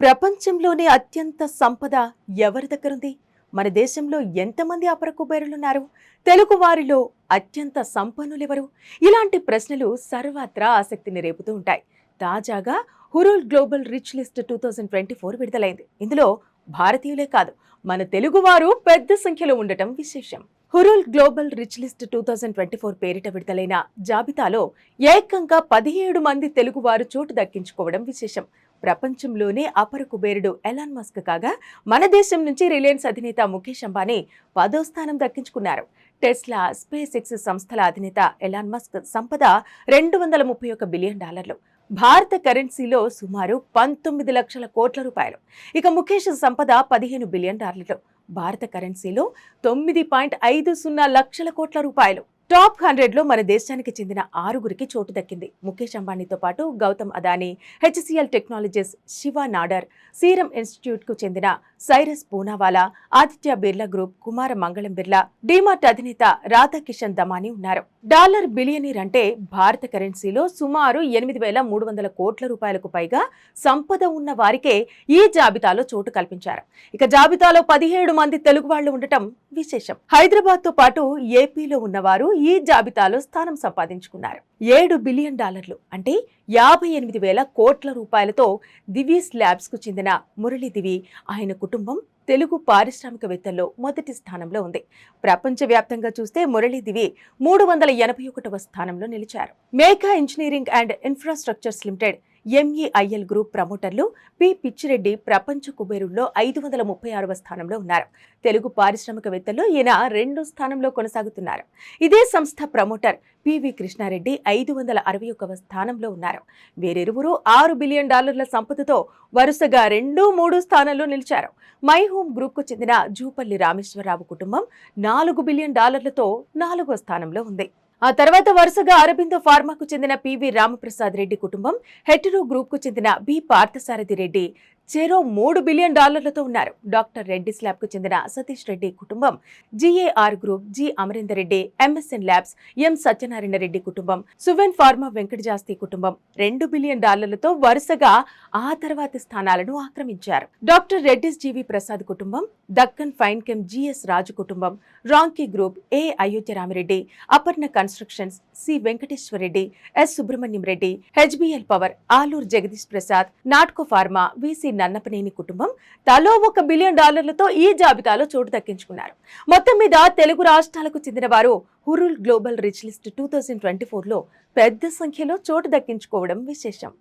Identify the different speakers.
Speaker 1: ప్రపంచంలోనే అత్యంత సంపద ఎవరి దగ్గరుంది? మన దేశంలో ఎంతమంది అపర కుబేరులున్నారు? తెలుగు వారిలో అత్యంత సంపన్నులెవరు? ఇలాంటి ప్రశ్నలు సర్వత్రా ఆసక్తిని రేపుతూ ఉంటాయి. తాజాగా హురుల్ గ్లోబల్ రిచ్ లిస్ట్ 2024 విడుదలైంది. ఇందులో భారతీయులే కాదు, మన తెలుగువారు పెద్ద సంఖ్యలో ఉండటం విశేషం. హురుల్ గ్లోబల్ రిచ్ లిస్ట్ 2024 పేరిట విడుదలైన జాబితాలో ఏకంగా 17 మంది తెలుగువారు చోటు దక్కించుకోవడం విశేషం. ప్రపంచంలోనే అపర కుబేరుడు ఎలాన్ మస్క్ కాగా, మన దేశం నుంచి రిలయన్స్ అధినేత ముఖేష్ అంబానీ 10వ స్థానం దక్కించుకున్నారు. టెస్లా, స్పేస్ ఎక్స్ సంస్థల అధినేత ఎలాన్ మస్క్ సంపద $231 బిలియన్. భారత కరెన్సీలో సుమారు 19 లక్షల కోట్ల రూపాయలు. ఇక ముఖేష్ సంపద $15 బిలియన్. భారత కరెన్సీలో 9.50 లక్షల కోట్ల రూపాయలు. టాప్ 100లో మన దేశానికి చెందిన 6గురికి చోటు దక్కింది. ముఖేష్ అంబానీతో పాటు Gautam Adani, HCL Technologies, Shiv Nadar, Serum Institute కు చెందిన సైరస్ పూనావాలా, ఆదిత్య బిర్లా గ్రూప్, కుమార మంగళం బిర్లా, డీమార్ట్ అధినేత రాధాకిషన్ దమానీ ఉన్నారు. డాలర్ బిలియనీర్ అంటే భారత కరెన్సీలో సుమారు 8,300 కోట్ల రూపాయలకు పైగా సంపద ఉన్న వారికే ఈ జాబితాలో చోటు కల్పించారు. ఇక జాబితాలో 17 మంది తెలుగు వాళ్లు ఉండటం విశేషం. హైదరాబాద్ తో పాటు ఏపీలో ఉన్నవారు ఈ జాబితాలో స్థానం సంపాదించుకున్నారు. $7 బిలియన్ అంటే 58,000 కోట్ల రూపాయలతో దివీస్ ల్యాబ్స్ కు చెందిన మురళీ దివి, ఆయన కుటుంబం తెలుగు పారిశ్రామికవేత్తల్లో మొదటి స్థానంలో ఉంది. ప్రపంచవ్యాప్తంగా చూస్తే మురళీ దివి 381వ స్థానంలో నిలిచారు. Megha engineering and infrastructures limited, MEIL group ప్రమోటర్లు పి పిచ్చిరెడ్డి ప్రపంచ కుబేరుల్లో 536వ స్థానంలో ఉన్నారు. తెలుగు పారిశ్రామికవేత్తల్లో ఈయన 2వ స్థానంలో కొనసాగుతున్నారు. ఇదే సంస్థ ప్రమోటర్ పివి కృష్ణారెడ్డి 561వ స్థానంలో ఉన్నారు. వేరిరువురు $6 బిలియన్ సంపదతో వరుసగా 2, 3 స్థానంలో నిలిచారు. మై హోమ్ గ్రూప్ కు చెందిన జూపల్లి రామేశ్వరరావు కుటుంబం $4 బిలియన్ 4వ స్థానంలో ఉంది. ఆ తర్వాత వరుసగా అరబిందో ఫార్మాకు చెందిన పివి రామప్రసాద్ రెడ్డి కుటుంబం, హెటరో గ్రూప్ కు చెందిన బి పార్థసారథి రెడ్డి చెరో $3 బిలియన్ ఉన్నారు. డాక్టర్ రెడ్డి స్లాబ్ కు చెందిన సతీష్ రెడ్డి కుటుంబం, GAR group, G Amarender Reddy, MSN labs, M Satyanarayana Reddy కుటుంబం, సువెన్ ఫార్మా వెంకటజాస్తి కుటుంబం $2 బిలియన్ వరుసగా ఆ తర్వాతి స్థానాలను ఆక్రమించారు. డాక్టర్ రెడ్డిస్ జీవి ప్రసాద్ కుటుంబం, Deccan fine chem GS Raju కుటుంబం, Ramky group, A Ayodhya Ramireddy, Aparna constructions, C Venkateswara Reddy, S Subrahmanyam Reddy, HBL power, Aluru Jagadish Prasad, Natco pharma, VC Nannapaneni కుటుంబం తలో $1 బిలియన్ ఈ జాబితాలో చోటు దక్కించుకున్నారు. మొత్తం మీద తెలుగు రాష్ట్రాలకు చెందిన వారు హురుల్ గ్లోబల్ రిచ్ లిస్ట్ 2024లో పెద్ద సంఖ్యలో చోటు దక్కించుకోవడం విశేషం.